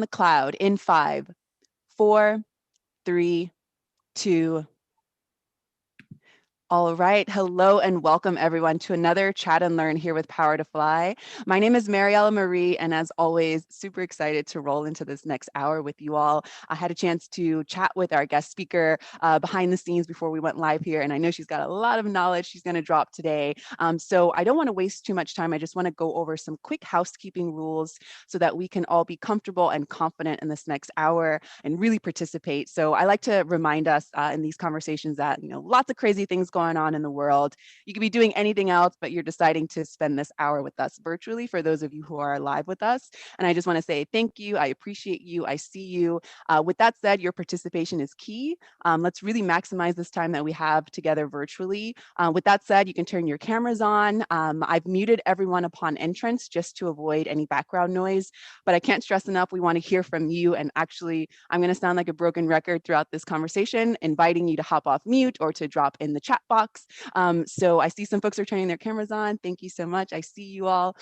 the cloud in 5, 4, 3, 2. All right. Hello and welcome everyone to another Chat and Learn here with Power to Fly. My name is Mariella Marie, and as always, super excited to roll into this next hour with you all. I had a chance to chat with our guest speaker behind the scenes before we went live here, and I know she's got a lot of knowledge she's going to drop today. So I don't want to waste too much time. I just want to go over some quick housekeeping rules so that we can all be comfortable and confident in this next hour and really participate. So I like to remind us in these conversations that, lots of crazy things going on in the world. You could be doing anything else, but you're deciding to spend this hour with us virtually for those of you who are live with us. And I just want to say thank you. I appreciate you. I see you. With that said, your participation is key. Let's really maximize this time that we have together virtually. With that said, you can turn your cameras on. I've muted everyone upon entrance just to avoid any background noise, but I can't stress enough, we want to hear from you. And actually, I'm going to sound like a broken record throughout this conversation, inviting you to hop off mute or to drop in the chat box. So I see some folks are turning their cameras on. Thank you so much. I see you all.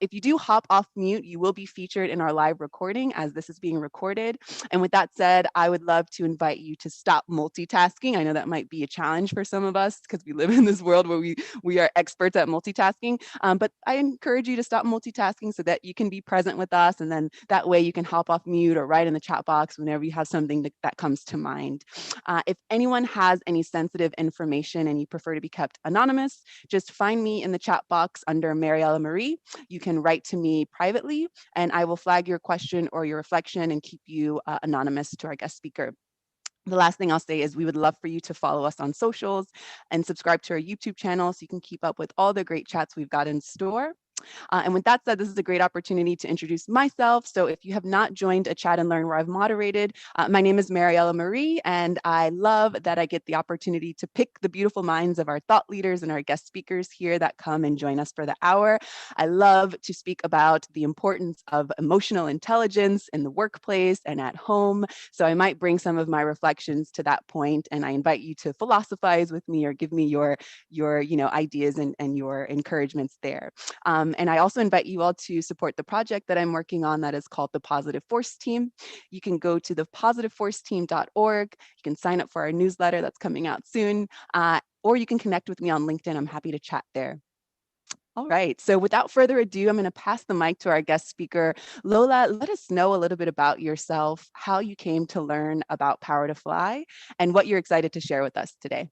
If you do hop off mute, you will be featured in our live recording as this is being recorded. And with that said, I would love to invite you to stop multitasking. I know that might be a challenge for some of us because we live in this world where we are experts at multitasking. But I encourage you to stop multitasking so that you can be present with us. And then that way you can hop off mute or write in the chat box whenever you have something that comes to mind. If anyone has any sensitive information and you prefer to be kept anonymous, just find me in the chat box under Mariella Marie. You can write to me privately and I will flag your question or your reflection and keep you anonymous to our guest speaker. The last thing I'll say is we would love for you to follow us on socials and subscribe to our YouTube channel so you can keep up with all the great chats we've got in store. And with that said, this is a great opportunity to introduce myself. So if you have not joined a Chat and Learn where I've moderated, my name is Mariella Marie, and I love that I get the opportunity to pick the beautiful minds of our thought leaders and our guest speakers here that come and join us for the hour. I love to speak about the importance of emotional intelligence in the workplace and at home. So I might bring some of my reflections to that point, and I invite you to philosophize with me or give me your ideas and your encouragements there. And I also invite you all to support the project that I'm working on that is called the Positive Force Team. You can go to thepositiveforceteam.org. You can sign up for our newsletter that's coming out soon, or you can connect with me on LinkedIn. I'm happy to chat there. All right, so without further ado, I'm going to pass the mic to our guest speaker. Lola, let us know a little bit about yourself, how you came to learn about Power to Fly, and what you're excited to share with us today.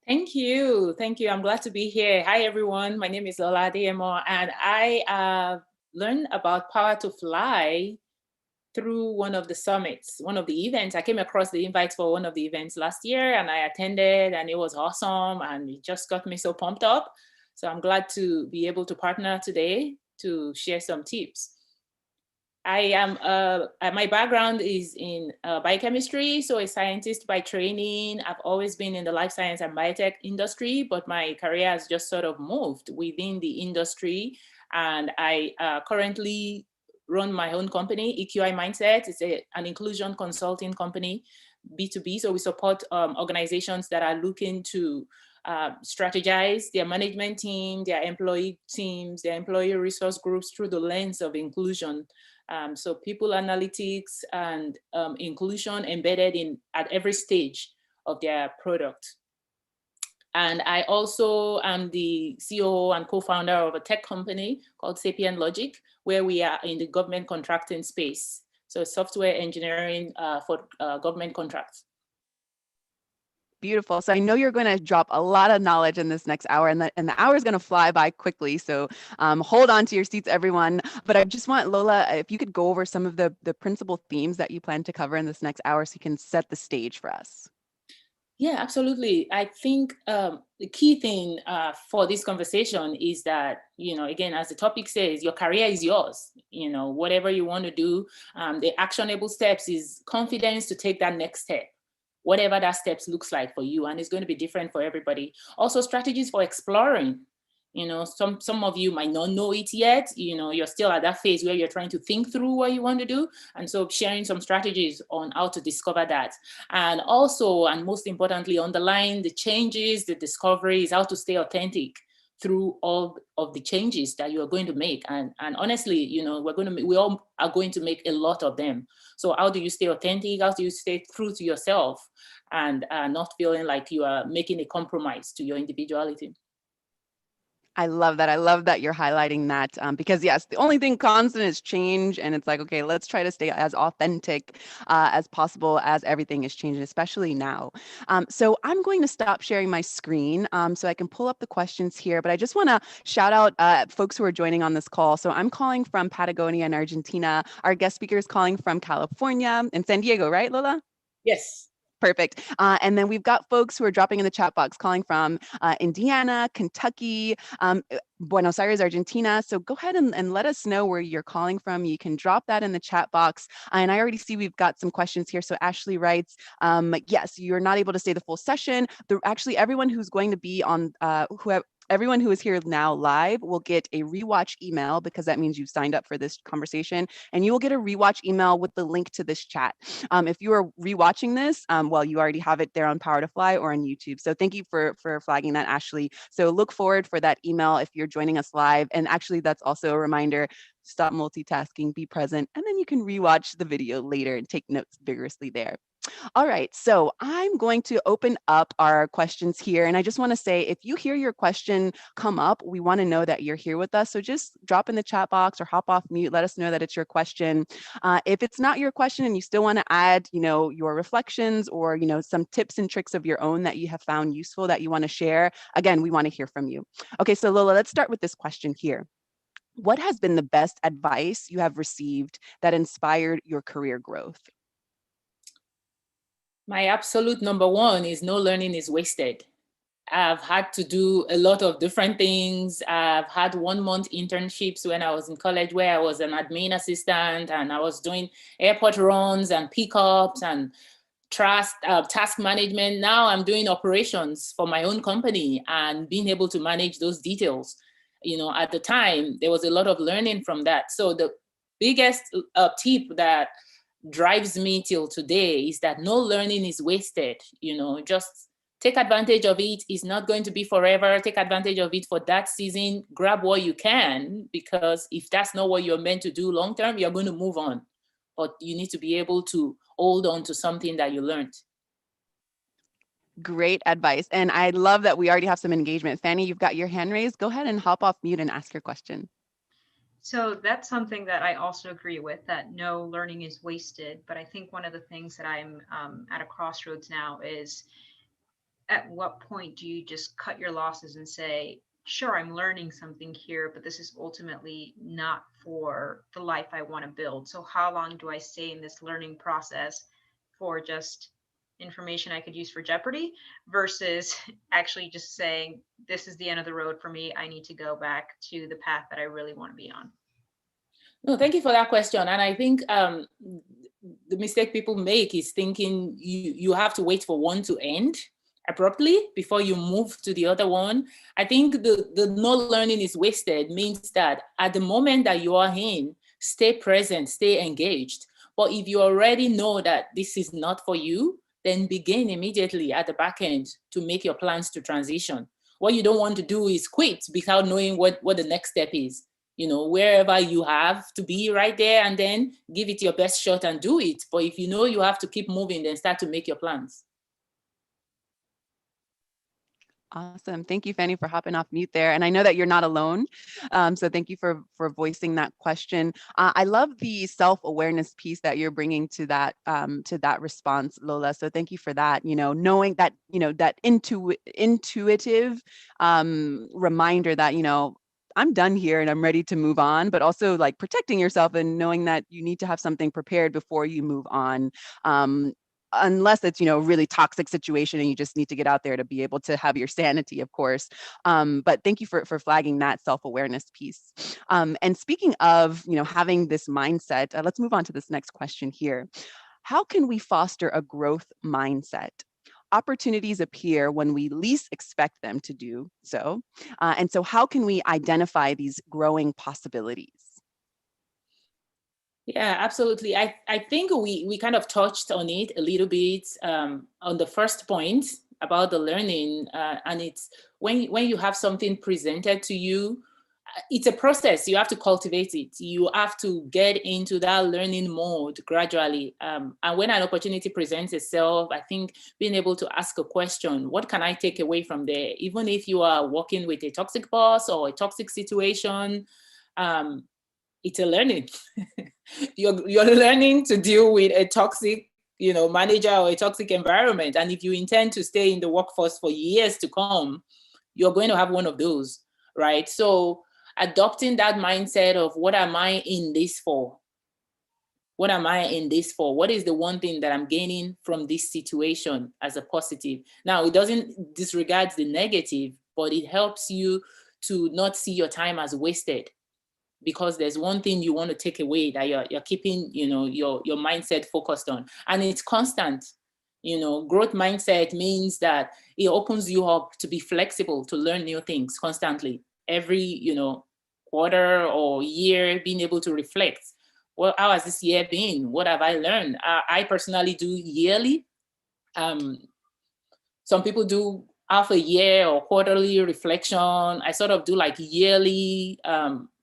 Thank you. Thank you. I'm glad to be here. Hi, everyone. My name is Lola, and I learned about Power to Fly through one of the summits, one of the events. I came across the invite for one of the events last year, and I attended, and it was awesome, and it just got me so pumped up. So I'm glad to be able to partner today to share some tips. I am, my background is in biochemistry, so a scientist by training. I've always been in the life science and biotech industry, but my career has just sort of moved within the industry. And I currently run my own company, EQI Mindset. It's an inclusion consulting company, B2B. So we support organizations that are looking to strategize their management team, their employee teams, their employee resource groups through the lens of inclusion. So people analytics and inclusion embedded in at every stage of their product. And I also am the COO and co-founder of a tech company called Sapient Logic, where we are in the government contracting space. So software engineering for government contracts. Beautiful. So I know you're going to drop a lot of knowledge in this next hour, and the hour is going to fly by quickly. So hold on to your seats, everyone. But I just want, Lola, if you could go over some of the principal themes that you plan to cover in this next hour so you can set the stage for us. Yeah, absolutely. I think the key thing for this conversation is that, again, as the topic says, your career is yours. Whatever you want to do, the actionable steps is confidence to take that next step, whatever that steps looks like for you. And it's going to be different for everybody. Also, strategies for exploring. Some of you might not know it yet. You're still at that phase where you're trying to think through what you want to do. And so sharing some strategies on how to discover that. And also, and most importantly, underline the changes, the discoveries, how to stay authentic through all of the changes that you are going to make. And honestly, you know, we all are going to make a lot of them. So how do you stay authentic? How do you stay true to yourself and not feeling like you are making a compromise to your individuality? I love that. I love that you're highlighting that because yes, the only thing constant is change, and it's like, okay, let's try to stay as authentic as possible as everything is changing, especially now. So I'm going to stop sharing my screen so I can pull up the questions here. But I just want to shout out folks who are joining on this call. So I'm calling from Patagonia in Argentina. Our guest speaker is calling from California and San Diego, right, Lola? Yes. Perfect. And then we've got folks who are dropping in the chat box calling from Indiana, Kentucky, Buenos Aires, Argentina. So go ahead and let us know where you're calling from. You can drop that in the chat box. And I already see we've got some questions here. So Ashley writes, yes, you're not able to stay the full session. Actually, everyone who's going to be on, everyone who is here now live will get a rewatch email because that means you've signed up for this conversation, and you will get a rewatch email with the link to this chat. If you are rewatching this, well, you already have it there on Power to Fly or on YouTube. So thank you for flagging that, Ashley. So look forward for that email if you're joining us live. And actually, that's also a reminder, stop multitasking, be present, and then you can rewatch the video later and take notes vigorously there. All right, so I'm going to open up our questions here. And I just want to say, if you hear your question come up, we want to know that you're here with us. So just drop in the chat box or hop off mute. Let us know that it's your question. If it's not your question and you still want to add, you know, your reflections or, you know, some tips and tricks of your own that you have found useful that you want to share, again, we want to hear from you. Okay, so Lola, let's start with this question here. What has been the best advice you have received that inspired your career growth? My absolute number one is no learning is wasted. I've had to do a lot of different things. I've had 1 month internships when I was in college where I was an admin assistant and I was doing airport runs and pickups and task management. Now I'm doing operations for my own company and being able to manage those details. You know, at the time, there was a lot of learning from that. So the biggest tip that drives me till today is that no learning is wasted. You know, just take advantage of it. It's not going to be forever. Take advantage of it for that season. Grab what you can, because if that's not what you're meant to do long term, you're going to move on. But you need to be able to hold on to something that you learned. Great advice. And I love that we already have some engagement. Fanny, you've got your hand raised. Go ahead and hop off mute and ask your question. So that's something that I also agree with, that no learning is wasted. But I think one of the things that I'm at a crossroads now is, at what point do you just cut your losses and say, sure, I'm learning something here, but this is ultimately not for the life I want to build. So how long do I stay in this learning process for just information I could use for Jeopardy versus actually just saying, this is the end of the road for me. I need to go back to the path that I really want to be on. No, thank you for that question. And I think the mistake people make is thinking you have to wait for one to end abruptly before you move to the other one. I think the no learning is wasted means that at the moment that you are in, stay present, stay engaged. But if you already know that this is not for you, then begin immediately at the back end to make your plans to transition. What you don't want to do is quit without knowing what the next step is. You know, wherever you have to be right there, and then give it your best shot and do it. But if you know you have to keep moving, then start to make your plans. Awesome. Thank you, Fanny, for hopping off mute there. And I know that you're not alone. So thank you for voicing that question. I love the self-awareness piece that you're bringing to that response, Lola. So thank you for that. You know, knowing that, you know, that intuitive reminder that, you know, I'm done here and I'm ready to move on, but also like protecting yourself and knowing that you need to have something prepared before you move on. Unless it's, you know, a really toxic situation and you just need to get out there to be able to have your sanity, of course. But thank you for flagging that self-awareness piece. And speaking of, you know, having this mindset, let's move on to this next question here. How can we foster a growth mindset? Opportunities appear when we least expect them to do so. And so how can we identify these growing possibilities? Yeah, absolutely. I think we kind of touched on it a little bit on the first point, about the learning, and it's when you have something presented to you, it's a process. You have to cultivate it. You have to get into that learning mode gradually. And when an opportunity presents itself, I think being able to ask a question, what can I take away from there? Even if you are working with a toxic boss or a toxic situation, it's a learning. You're learning to deal with a toxic, manager or a toxic environment. And if you intend to stay in the workforce for years to come, you're going to have one of those, right? So adopting that mindset of what am I in this for? What am I in this for? What is the one thing that I'm gaining from this situation as a positive? Now, it doesn't disregard the negative, but it helps you to not see your time as wasted, because there's one thing you want to take away that you're keeping, your mindset focused on. And it's constant. Growth mindset means that it opens you up to be flexible, to learn new things constantly. Every, quarter or year, being able to reflect. Well, how has this year been? What have I learned? I personally do yearly. Some people do half a year or quarterly reflection. I sort of do like yearly,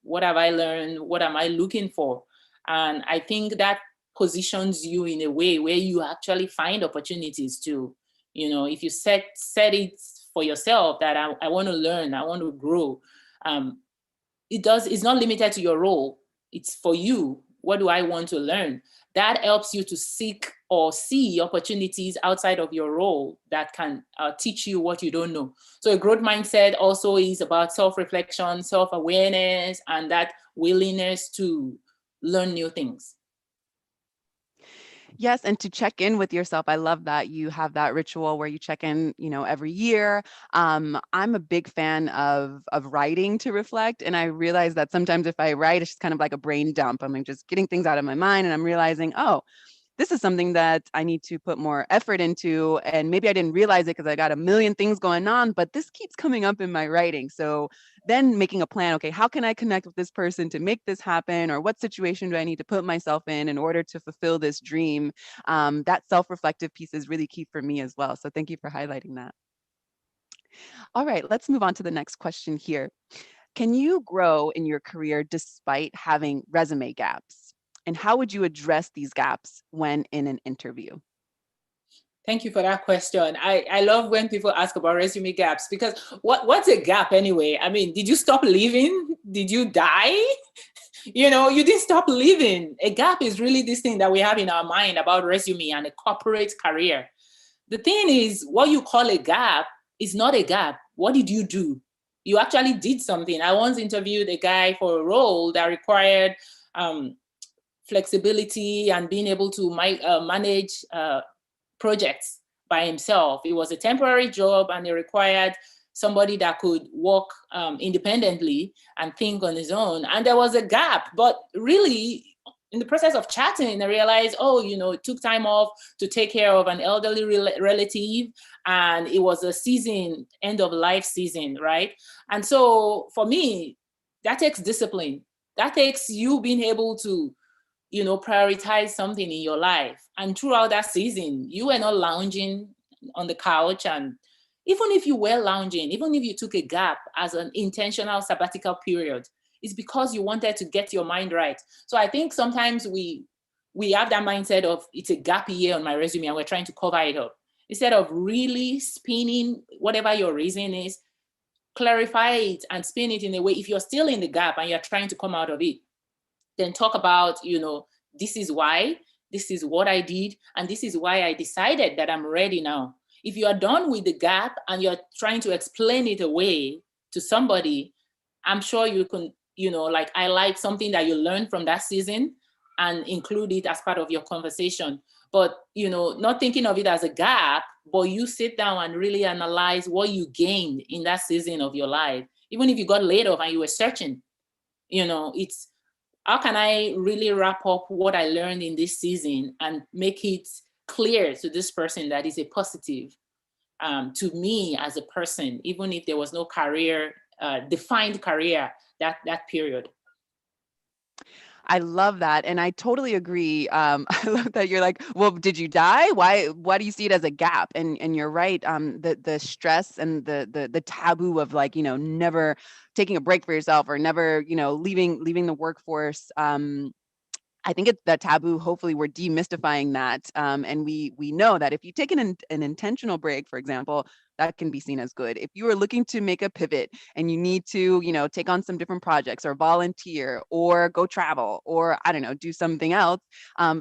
what have I learned? What am I looking for? And I think that positions you in a way where you actually find opportunities to, if you set it for yourself that I want to learn, I want to grow. It's not limited to your role. It's for you. What do I want to learn? That helps you to seek or see opportunities outside of your role that can teach you what you don't know. So a growth mindset also is about self-reflection, self-awareness, and that willingness to learn new things. Yes, and to check in with yourself. I love that you have that ritual where you check in, every year. I'm a big fan of writing to reflect, and I realize that sometimes if I write, it's just kind of like a brain dump. I'm just getting things out of my mind, and I'm realizing, oh, this is something that I need to put more effort into. And maybe I didn't realize it because I got a million things going on, but this keeps coming up in my writing. So then making a plan, okay, how can I connect with this person to make this happen? Or what situation do I need to put myself in order to fulfill this dream? That self-reflective piece is really key for me as well. So thank you for highlighting that. All right, let's move on to the next question here. Can you grow in your career despite having resume gaps? And how would you address these gaps when in an interview? Thank you for that question. I love when people ask about resume gaps, because what's a gap anyway? I mean, did you stop living? Did you die? You didn't stop living. A gap is really this thing that we have in our mind about resume and a corporate career. The thing is, what you call a gap is not a gap. What did you do? You actually did something. I once interviewed a guy for a role that required flexibility and being able to manage projects by himself. It was a temporary job, and it required somebody that could work independently and think on his own. And there was a gap, but really, in the process of chatting, I realized, it took time off to take care of an elderly relative, and it was a season, end of life season, right? And so for me, that takes discipline. That takes you being able to prioritize something in your life. And throughout that season, you were not lounging on the couch. And even if you were lounging, even if you took a gap as an intentional sabbatical period, it's because you wanted to get your mind right. So I think sometimes we have that mindset of it's a gap year on my resume and we're trying to cover it up. Instead of really spinning whatever your reason is, clarify it and spin it in a way. If you're still in the gap and you're trying to come out of it, then talk about, this is why, this is what I did, and this is why I decided that I'm ready now. If you are done with the gap and you're trying to explain it away to somebody, I'm sure you can, highlight something that you learned from that season and include it as part of your conversation. But, not thinking of it as a gap, but you sit down and really analyze what you gained in that season of your life. Even if you got laid off and you were searching, it's, how can I really wrap up what I learned in this season and make it clear to this person that is a positive to me as a person, even if there was no career, defined career that period. I love that. And I totally agree. I love that you're like, well, did you die? Why do you see it as a gap? And you're right. The stress and the taboo of like, never taking a break for yourself or never, leaving the workforce. I think it's that taboo. Hopefully, we're demystifying that, and we know that if you take an intentional break, for example, that can be seen as good. If you are looking to make a pivot and you need to, take on some different projects or volunteer or go travel or I don't know, do something else,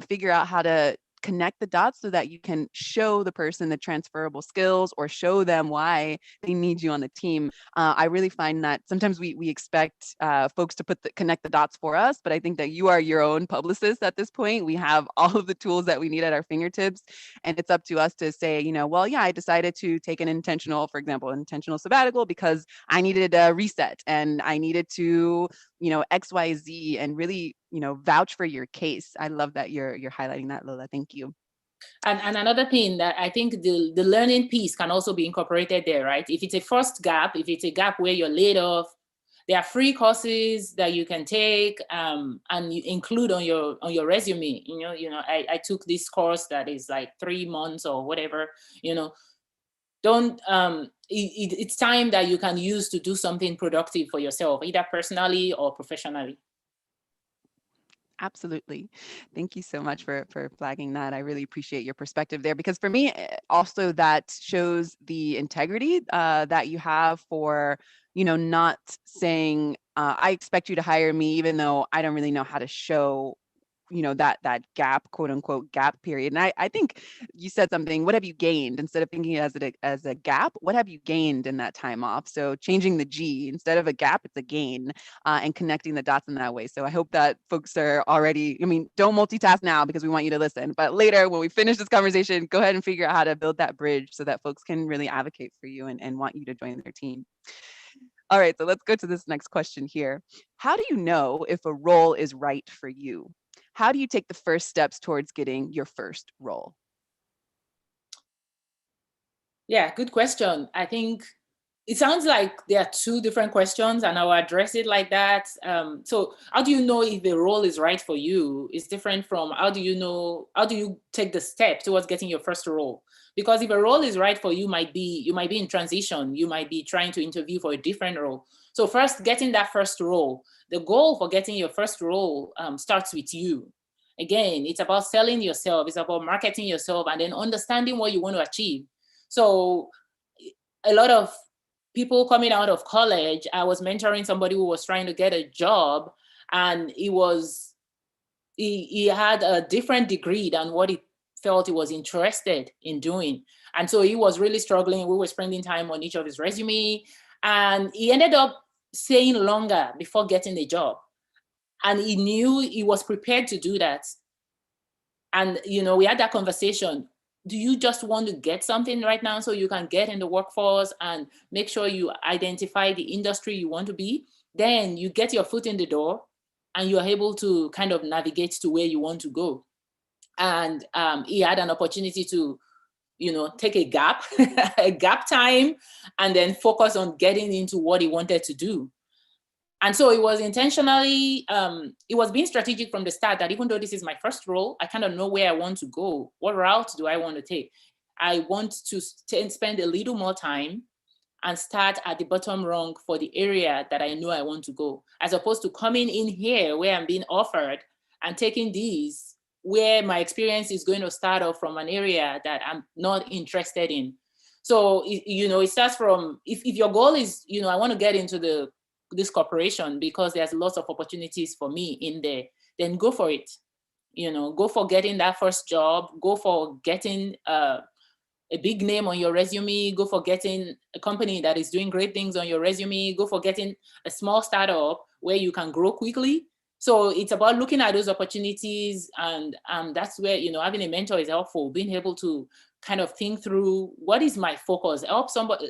figure out how to connect the dots so that you can show the person the transferable skills or show them why they need you on the team. I really find that sometimes we expect folks to connect the dots for us, but I think that you are your own publicist at this point. We have all of the tools that we need at our fingertips, and it's up to us to say, well, yeah, I decided to take an intentional, for example, intentional sabbatical because I needed a reset and I needed to, XYZ, and really, vouch for your case. I love that you're highlighting that, Lola. Thank you. And another thing that I think the learning piece can also be incorporated there, right? If it's a first gap, if it's a gap where you're laid off, there are free courses that you can take and you include on your resume. I took this course that is like 3 months or whatever. Don't it's time that you can use to do something productive for yourself, either personally or professionally. Absolutely. Thank you so much for flagging that. I really appreciate your perspective there, because for me, also that shows the integrity that you have for, not saying, I expect you to hire me, even though I don't really know how to show, that gap, quote unquote, gap period. And I think you said something, what have you gained? Instead of thinking as a gap, what have you gained in that time off? So changing the G, instead of a gap, it's a gain, and connecting the dots in that way. So I hope that folks are already, don't multitask now because we want you to listen, but later when we finish this conversation, go ahead and figure out how to build that bridge so that folks can really advocate for you and want you to join their team. All right, so let's go to this next question here. How do you know if a role is right for you? How do you take the first steps towards getting your first role? Yeah, good question. I think it sounds like there are two different questions, and I'll address it like that. So how do you know if the role is right for you is different from how do you take the step towards getting your first role? Because if a role is right for you, you might be in transition, you might be trying to interview for a different role. So first, getting that first role, the goal for getting your first role starts with you. Again, it's about selling yourself, it's about marketing yourself, and then understanding what you want to achieve. So a lot of people coming out of college, I was mentoring somebody who was trying to get a job, and he had a different degree than what he felt he was interested in doing. And so he was really struggling. We were spending time on each of his resume, and he ended up staying longer before getting a job. And he knew he was prepared to do that. And, we had that conversation. Do you just want to get something right now so you can get in the workforce and make sure you identify the industry you want to be? Then you get your foot in the door and you are able to kind of navigate to where you want to go. And he had an opportunity to, take a gap, a gap time, and then focus on getting into what he wanted to do. And so it was intentionally, it was being strategic from the start that even though this is my first role, I kind of know where I want to go. What route do I want to take? I want to spend a little more time and start at the bottom rung for the area that I know I want to go, as opposed to coming in here where I'm being offered and taking these where my experience is going to start off from an area that I'm not interested in. So, it starts from, if your goal is, I want to get into this corporation because there's lots of opportunities for me in there, then go for it. Go for getting that first job, go for getting a big name on your resume, go for getting a company that is doing great things on your resume, go for getting a small startup where you can grow quickly. So it's about looking at those opportunities, and that's where, having a mentor is helpful, being able to kind of think through what is my focus,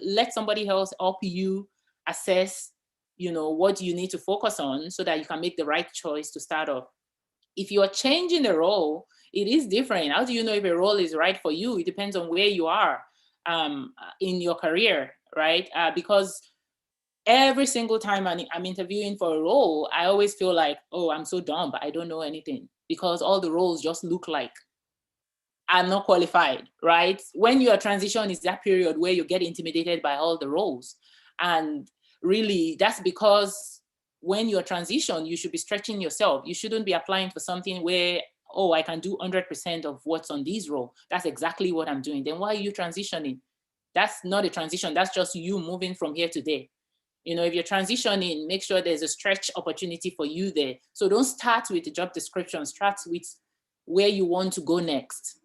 let somebody else help you assess what you need to focus on so that you can make the right choice to start off. If you're changing the role, it is different. How do you know if a role is right for you? It depends on where you are in your career, right? Because every single time I'm interviewing for a role, I always feel like, oh, I'm so dumb, I don't know anything, because all the roles just look like I'm not qualified, right? When your transition is that period where you get intimidated by all the roles. And really, that's because when you're transition, you should be stretching yourself. You shouldn't be applying for something where, oh, I can do 100% of what's on this role. That's exactly what I'm doing. Then why are you transitioning? That's not a transition. That's just you moving from here to there. If you're transitioning, make sure there's a stretch opportunity for you there. So don't start with the job description, start with where you want to go next.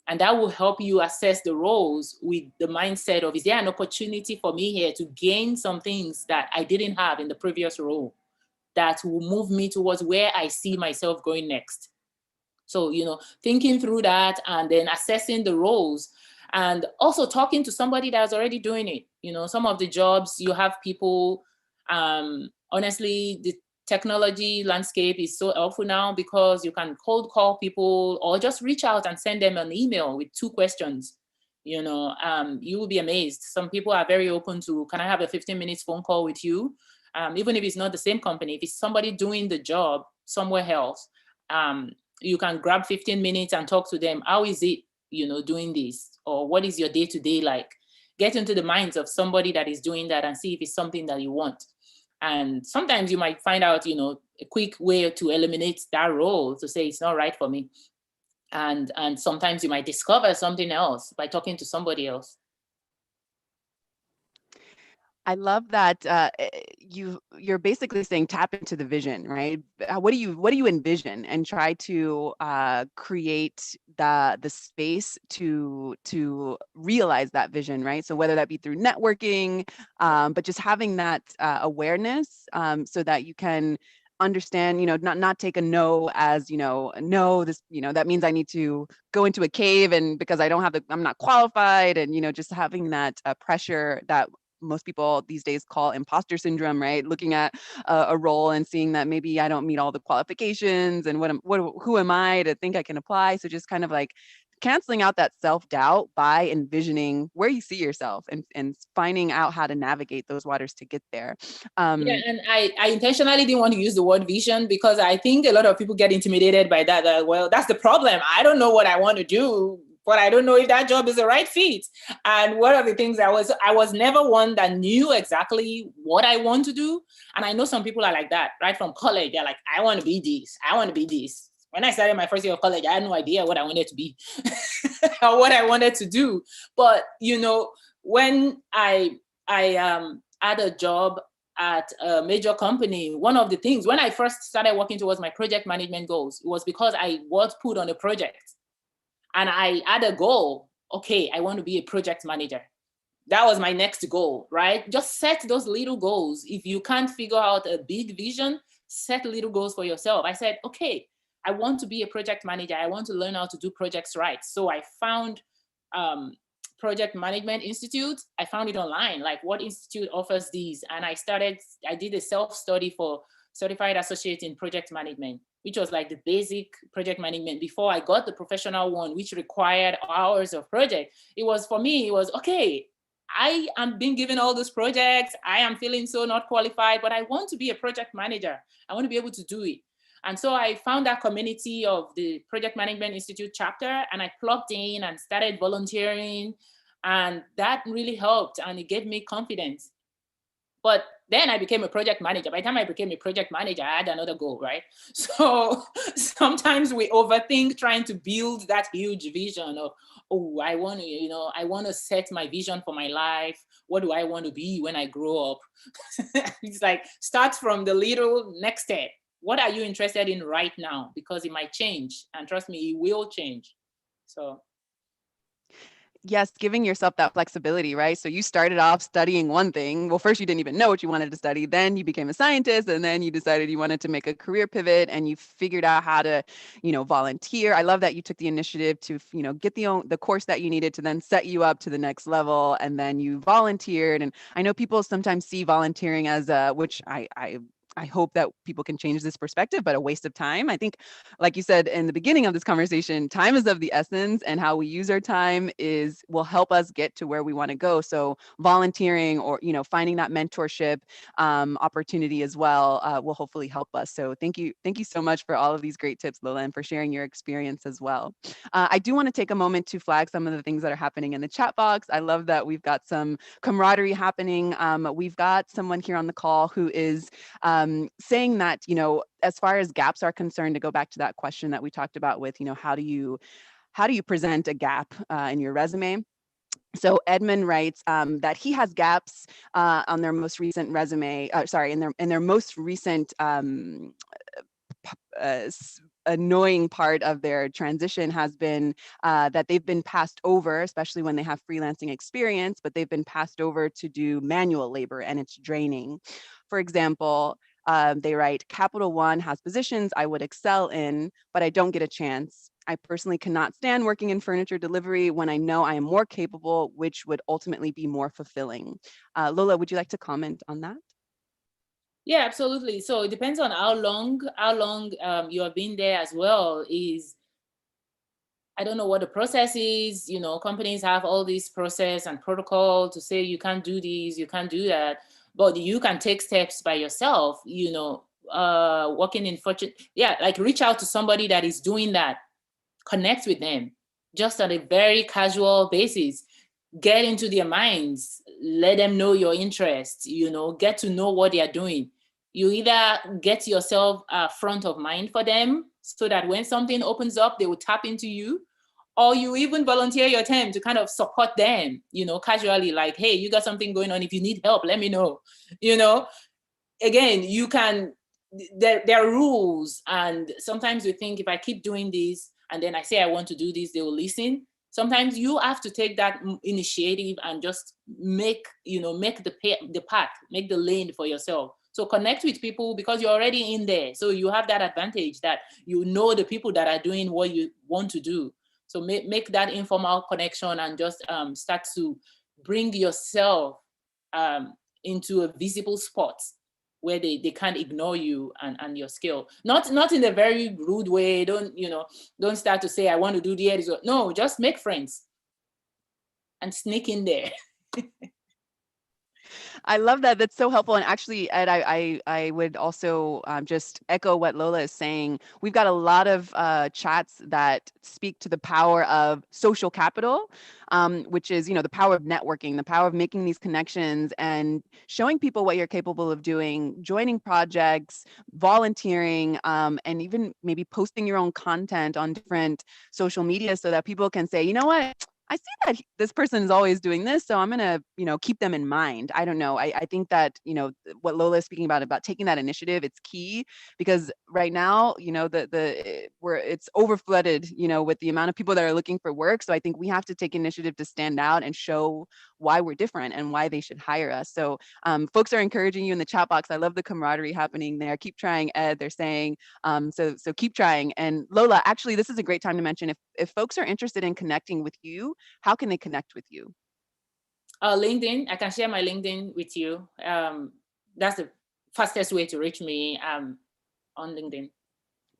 And that will help you assess the roles with the mindset of, is there an opportunity for me here to gain some things that I didn't have in the previous role that will move me towards where I see myself going next? So, thinking through that and then assessing the roles, and also talking to somebody that's already doing it. Some of the jobs you have people, honestly, the technology landscape is so helpful now because you can cold call people or just reach out and send them an email with 2 questions. You will be amazed. Some people are very open to, can I have a 15 minutes phone call with you? Even if it's not the same company, if it's somebody doing the job somewhere else, you can grab 15 minutes and talk to them. How is it, doing this? Or what is your day-to-day like? Get into the minds of somebody that is doing that and see if it's something that you want. And sometimes you might find out, a quick way to eliminate that role, to say it's not right for me. And sometimes you might discover something else by talking to somebody else. I love that you're basically saying tap into the vision, right? What do you envision, and try to create the space to realize that vision, right? So whether that be through networking, but just having that awareness, so that you can understand, not take a no as, no, this, that means I need to go into a cave, and because I'm not qualified, and, just having that pressure that most people these days call imposter syndrome, right? Looking at a role and seeing that maybe I don't meet all the qualifications, and who am I to think I can apply? So just kind of like canceling out that self-doubt by envisioning where you see yourself, and finding out how to navigate those waters to get there. Yeah, and I intentionally didn't want to use the word vision because I think a lot of people get intimidated by that. Well, that's the problem. I don't know what I want to do, but I don't know if that job is the right fit. And one of the things I was never one that knew exactly what I want to do. And I know some people are like that, right from college. They're like, I want to be this. I want to be this. When I started my first year of college, I had no idea what I wanted to be or what I wanted to do. But, when I had a job at a major company, one of the things, when I first started working towards my project management goals, it was because I was put on a project. And I had a goal. Okay, I want to be a project manager. That was my next goal, right? Just set those little goals. If you can't figure out a big vision, set little goals for yourself. I said, okay, I want to be a project manager. I want to learn how to do projects right. So I found Project Management Institute. I found it online, like what institute offers these. And I did a self-study for Certified Associate in Project Management, which was like the basic project management before I got the professional one, which required hours of project. For me, it was, okay, I am being given all those projects. I am feeling so not qualified, but I want to be a project manager. I want to be able to do it. And so I found that community of the Project Management Institute chapter, and I plugged in and started volunteering. And that really helped, and it gave me confidence. But then I became a project manager. By the time I became a project manager, I had another goal, right? So sometimes we overthink trying to build that huge vision of, oh, I want to set my vision for my life. What do I want to be when I grow up? It's like, start from the little next step. What are you interested in right now? Because it might change. And trust me, it will change. So. Yes, giving yourself that flexibility, right? So you started off studying one thing. Well, first you didn't even know what you wanted to study. Then you became a scientist, and then you decided you wanted to make a career pivot, and you figured out how to, volunteer. I love that you took the initiative to, get the course that you needed to then set you up to the next level, and then you volunteered. And I know people sometimes see volunteering as which I I hope that people can change this perspective, but a waste of time. I think, like you said in the beginning of this conversation, time is of the essence, and how we use our time will help us get to where we want to go. So volunteering, or finding that mentorship opportunity as well, will hopefully help us. So thank you so much for all of these great tips, Lola, and for sharing your experience as well. I do want to take a moment to flag some of the things that are happening in the chat box. I love that we've got some camaraderie happening. We've got someone here on the call who is saying that, as far as gaps are concerned, to go back to that question that we talked about with, how do you present a gap in your resume? So Edmund writes that he has gaps on their most recent resume. In their most recent annoying part of their transition has been that they've been passed over, especially when they have freelancing experience, but they've been passed over to do manual labor, and it's draining. For example, they write, Capital One has positions I would excel in, but I don't get a chance. I personally cannot stand working in furniture delivery when I know I am more capable, which would ultimately be more fulfilling. Lola, would you like to comment on that? Yeah, absolutely. So it depends on how long you have been there as well. I don't know what the process is. Companies have all this process and protocol to say you can't do this, you can't do that, but you can take steps by yourself. Working in fortune, like reach out to somebody that is doing that, connect with them, just on a very casual basis. Get into their minds, let them know your interests. Get to know what they are doing. You either get yourself front of mind for them, so that when something opens up, they will tap into you, or you even volunteer your time to kind of support them, casually, like, hey, you got something going on, if you need help, let me know. Again, you can, there are rules, and sometimes we think, if I keep doing this and then I say I want to do this, they will listen. Sometimes you have to take that initiative and just make the path, make the lane for yourself. So connect with people, because you're already in there. So you have that advantage that the people that are doing what you want to do. So make that informal connection, and just start to bring yourself into a visible spot where they can't ignore you and your skill. Not in a very rude way. Don't start to say, I want to do this. No, just make friends and sneak in there. I love that. That's so helpful. And actually, Ed, I would also just echo what Lola is saying. We've got a lot of chats that speak to the power of social capital, which is, the power of networking, the power of making these connections and showing people what you're capable of doing, joining projects, volunteering, and even maybe posting your own content on different social media, so that people can say, you know what? I see that this person is always doing this, so I'm going to, keep them in mind. I don't know. I think that, what Lola is speaking about taking that initiative, it's key, because right now, it's overflooded, with the amount of people that are looking for work. So I think we have to take initiative to stand out and show why we're different and why they should hire us. So folks are encouraging you in the chat box. I love the camaraderie happening there. Keep trying, Ed. They're saying, so keep trying. And Lola, actually, this is a great time to mention, if folks are interested in connecting with you, how can they connect with you? LinkedIn. I can share my LinkedIn with you. That's the fastest way to reach me, on LinkedIn.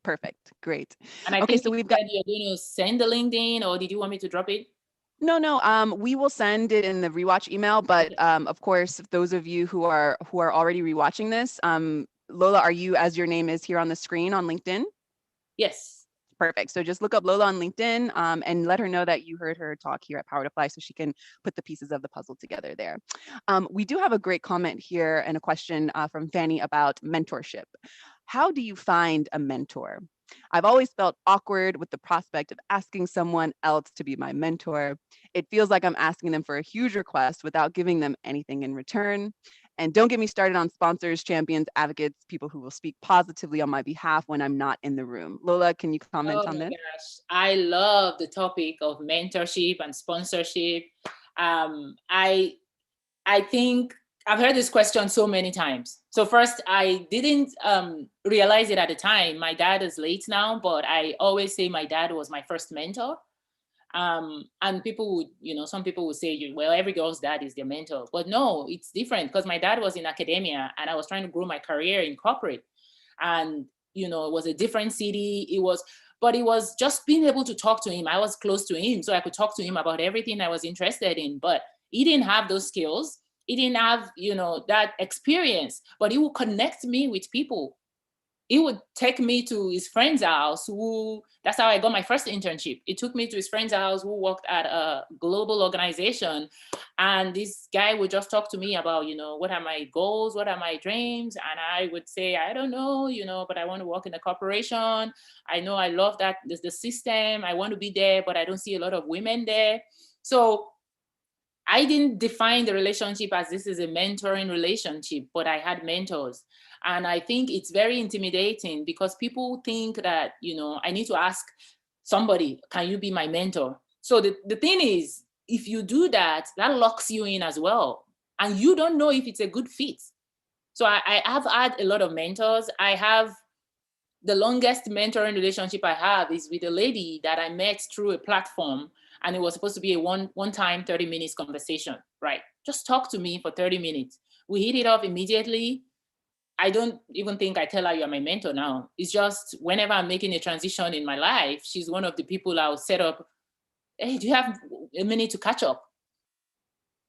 Perfect. Great. And I Okay, think so you we've got. said you're going to send the LinkedIn, or did you want me to drop it? No. We will send it in the rewatch email, but of course, those of you who are already rewatching this, Lola, are you, as your name is here on the screen on LinkedIn? Yes. Perfect. So just look up Lola on LinkedIn and let her know that you heard her talk here at Power to Fly, so she can put the pieces of the puzzle together there. We do have a great comment here and a question from Fanny about mentorship. How do you find a mentor? I've always felt awkward with the prospect of asking someone else to be my mentor. It feels like I'm asking them for a huge request without giving them anything in return. And don't get me started on sponsors, champions, advocates, people who will speak positively on my behalf when I'm not in the room. Lola, can you comment Oh on my this? gosh, I love the topic of mentorship and sponsorship. I think I've heard this question so many times. So first, I didn't realize it at the time. My dad is late now, but I always say my dad was my first mentor. And people would, some people would say, well, every girl's dad is their mentor. But no, it's different, because my dad was in academia and I was trying to grow my career in corporate. And, it was a different city. But it was just being able to talk to him. I was close to him, so I could talk to him about everything I was interested in. But he didn't have those skills. He didn't have, that experience, but he would connect me with people. He would take me to his friend's house that's how I got my first internship. He took me to his friend's house who worked at a global organization. And this guy would just talk to me about, what are my goals? What are my dreams? And I would say, I don't know, but I want to work in a corporation. I know I love that, the system. I want to be there, but I don't see a lot of women there. So I didn't define the relationship as this is a mentoring relationship, but I had mentors. And I think it's very intimidating because people think that, I need to ask somebody, can you be my mentor? So the thing is, if you do that, that locks you in as well. And you don't know if it's a good fit. So I have had a lot of mentors. I have the longest mentoring relationship I have is with a lady that I met through a platform. And it was supposed to be a one-time 30 minutes conversation, right? Just talk to me for 30 minutes. We hit it off immediately. I don't even think I tell her you're my mentor now. It's just whenever I'm making a transition in my life, she's one of the people I'll set up. Hey, do you have a minute to catch up?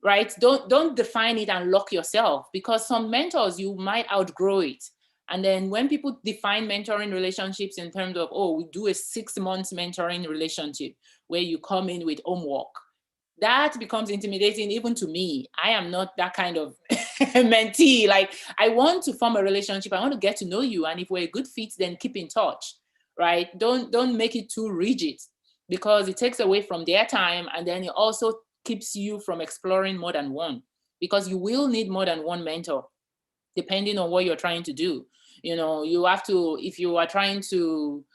Right? Don't define it and lock yourself, because some mentors, you might outgrow it. And then when people define mentoring relationships in terms of, we do a 6 months mentoring relationship where you come in with homework, that becomes intimidating even to me. I am not that kind of mentee. Like, I want to form a relationship. I want to get to know you. And if we're a good fit, then keep in touch, right? Don't make it too rigid, because it takes away from their time. And then it also keeps you from exploring more than one, because you will need more than one mentor, depending on what you're trying to do. You have to, if you are trying to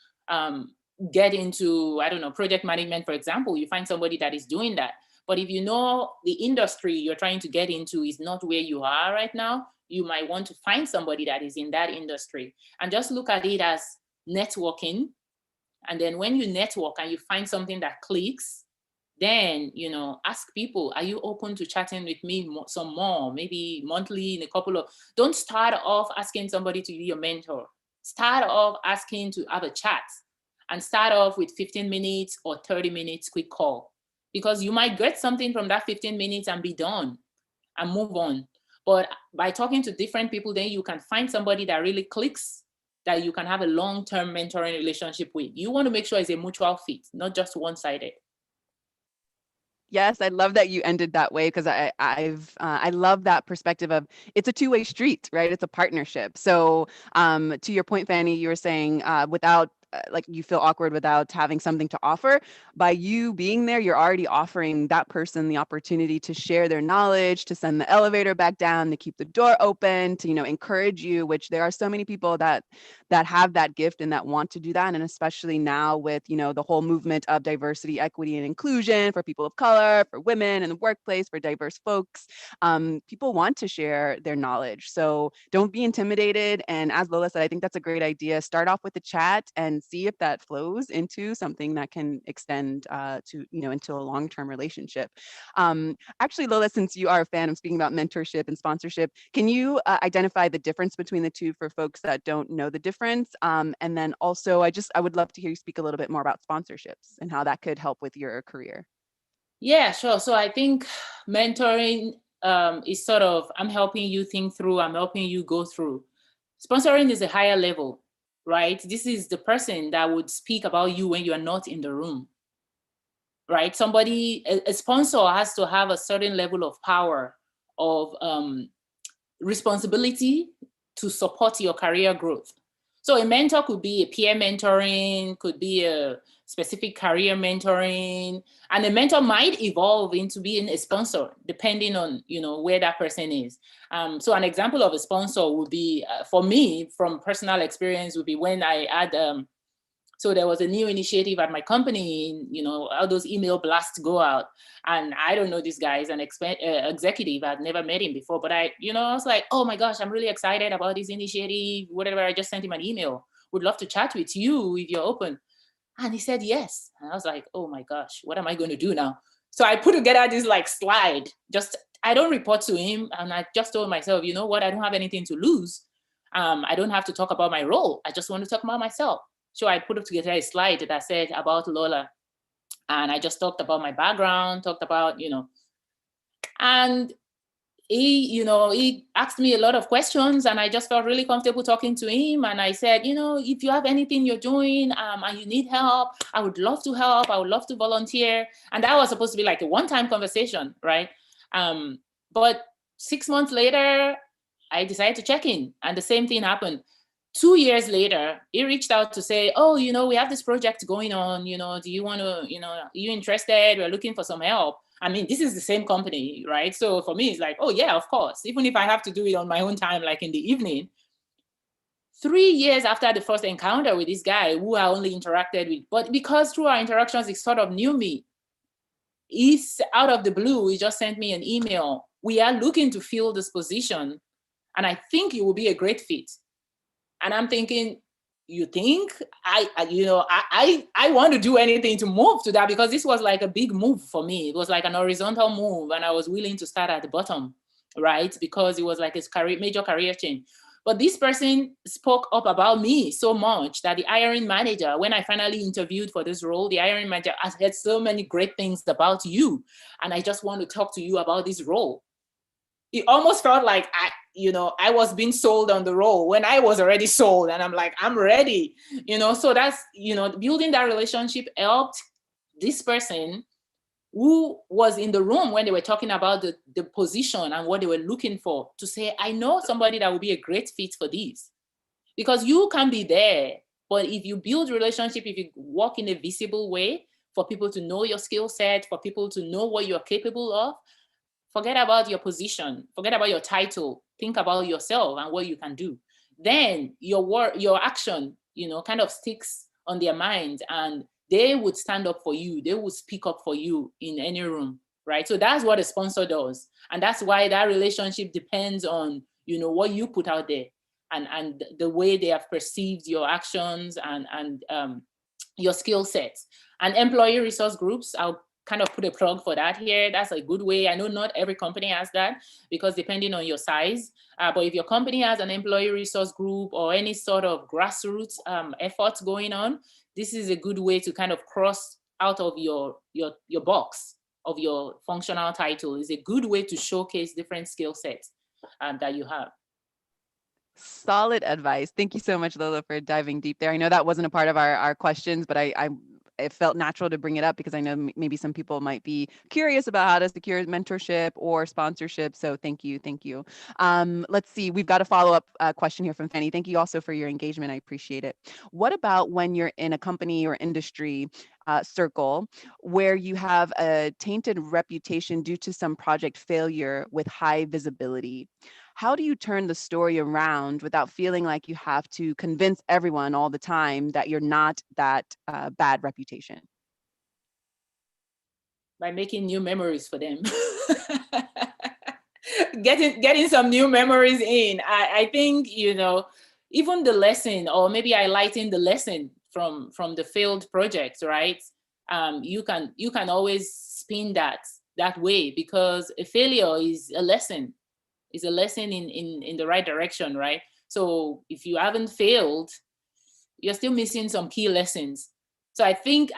get into, I don't know, project management, for example, you find somebody that is doing that. But if you know the industry you're trying to get into is not where you are right now, you might want to find somebody that is in that industry and just look at it as networking. And then when you network and you find something that clicks, then, ask people, are you open to chatting with me some more, maybe monthly in a couple of, don't start off asking somebody to be your mentor. Start off asking to have a chat, and start off with 15 minutes or 30 minutes quick call, because you might get something from that 15 minutes and be done and move on. But by talking to different people, then you can find somebody that really clicks, that you can have a long-term mentoring relationship with. You want to make sure it's a mutual fit, not just one-sided. Yes, I love that you ended that way, because I love that perspective of it's a two-way street, right? It's a partnership. So to your point, Fanny, you were saying without like you feel awkward without having something to offer. By you being there, you're already offering that person the opportunity to share their knowledge, to send the elevator back down, to keep the door open, to encourage you, which there are so many people that have that gift and that want to do that. And especially now with the whole movement of diversity, equity, and inclusion for people of color, for women in the workplace, for diverse folks, people want to share their knowledge. So don't be intimidated. And as Lola said, I think that's a great idea. Start off with the chat and see if that flows into something that can extend to into a long-term relationship. Actually, Lola, since you are a fan of speaking about mentorship and sponsorship, can you identify the difference between the two for folks that don't know the difference? And then also, I would love to hear you speak a little bit more about sponsorships and how that could help with your career. Yeah, sure. So I think mentoring is sort of, I'm helping you think through, I'm helping you go through. Sponsoring is a higher level, right? This is the person that would speak about you when you are not in the room, right? Somebody, a sponsor has to have a certain level of power, of responsibility to support your career growth. So a mentor could be a peer mentoring, could be a specific career mentoring, and a mentor might evolve into being a sponsor depending on where that person is. So an example of a sponsor would be, for me, from personal experience, would be when I had so there was a new initiative at my company, all those email blasts go out. And I don't know this guy, is an executive. I'd never met him before, but I was like, oh my gosh, I'm really excited about this initiative, whatever. I just sent him an email. Would love to chat with you if you're open. And he said, yes. And I was like, oh my gosh, what am I going to do now? So I put together this like slide, I don't report to him. And I just told myself, you know what? I don't have anything to lose. I don't have to talk about my role. I just want to talk about myself. So I put together a slide that said about Lola. And I just talked about my background, talked about, and he asked me a lot of questions, and I just felt really comfortable talking to him. And I said, if you have anything you're doing and you need help, I would love to help. I would love to volunteer. And that was supposed to be like a one-time conversation, right? But 6 months later, I decided to check in, and the same thing happened. 2 years later, he reached out to say, oh, we have this project going on, do you want to, are you interested? We're looking for some help. I mean, this is the same company, right? So for me, it's like, oh yeah, of course. Even if I have to do it on my own time, like in the evening. 3 years after the first encounter with this guy who I only interacted with, but because through our interactions, he sort of knew me. He's out of the blue, he just sent me an email. We are looking to fill this position, and I think it will be a great fit. And I'm thinking, you think? I want to do anything to move to that, because this was like a big move for me. It was like an horizontal move, and I was willing to start at the bottom, right? Because it was like a major career change. But this person spoke up about me so much that the hiring manager, when I finally interviewed for this role, the hiring manager has heard so many great things about you, and I just want to talk to you about this role. It almost felt like I was being sold on the role when I was already sold, and I'm like, I'm ready, so that's, building that relationship helped this person who was in the room when they were talking about the position and what they were looking for to say, I know somebody that would be a great fit for this. Because you can be there, but if you build relationship, if you work in a visible way for people to know your skill set, for people to know what you're capable of, forget about your position, forget about your title, think about yourself and what you can do. Then your work, your action, kind of sticks on their minds, and they would stand up for you. They would speak up for you in any room, right? So that's what a sponsor does. And that's why that relationship depends on, what you put out there, and the way they have perceived your actions and your skill sets. And employee resource groups, I'll kind of put a plug for that here. That's a good way. I know not every company has that, because depending on your size, but if your company has an employee resource group or any sort of grassroots efforts going on, this is a good way to kind of cross out of your box of your functional title. It's a good way to showcase different skill sets that you have. Solid advice. Thank you so much, Lola, for diving deep there. I know that wasn't a part of our questions, but it felt natural to bring it up because I know maybe some people might be curious about how to secure mentorship or sponsorship. So thank you. Thank you. Let's see. We've got a follow-up question here from Fanny. Thank you also for your engagement. I appreciate it. What about when you're in a company or industry circle where you have a tainted reputation due to some project failure with high visibility? How do you turn the story around without feeling like you have to convince everyone all the time that you're not that bad reputation? By making new memories for them. Getting some new memories in. I think, even the lesson, or maybe highlighting the lesson from the failed projects, right? You can always spin that way, because a failure is a lesson. Is a lesson in the right direction, right? So if you haven't failed, you're still missing some key lessons. So I think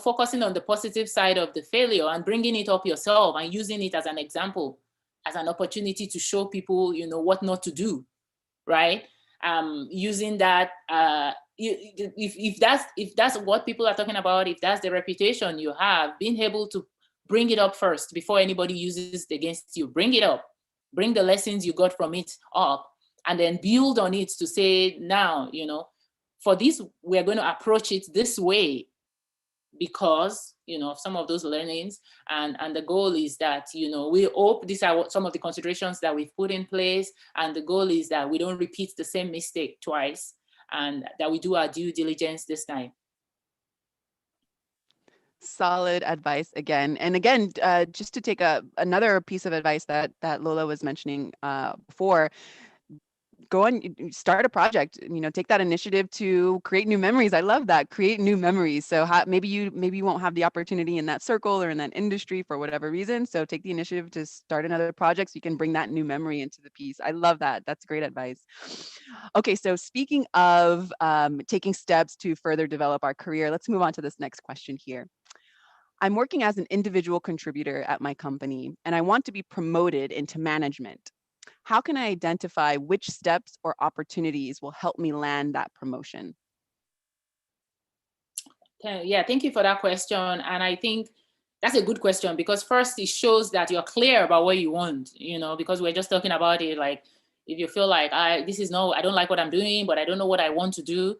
focusing on the positive side of the failure and bringing it up yourself and using it as an example, as an opportunity to show people, what not to do, right? Using that, if that's what people are talking about, if that's the reputation you have, being able to bring it up first before anybody uses it against you. Bring it up. Bring the lessons you got from it up, and then build on it to say, now, for this, we're going to approach it this way because, of some of those learnings. And the goal is that, we hope these are some of the considerations that we've put in place. And the goal is that we don't repeat the same mistake twice, and that we do our due diligence this time. Solid advice again. And again, just to take another piece of advice that Lola was mentioning before, go on, start a project, take that initiative to create new memories. I love that. Create new memories. So maybe you won't have the opportunity in that circle or in that industry for whatever reason. So take the initiative to start another project so you can bring that new memory into the piece. I love that. That's great advice. Okay, so speaking of taking steps to further develop our career, let's move on to this next question here. I'm working as an individual contributor at my company, and I want to be promoted into management. How can I identify which steps or opportunities will help me land that promotion? Yeah, thank you for that question. And I think that's a good question, because first it shows that you're clear about what you want, because we're just talking about it. Like, if you feel like I don't like what I'm doing, but I don't know what I want to do,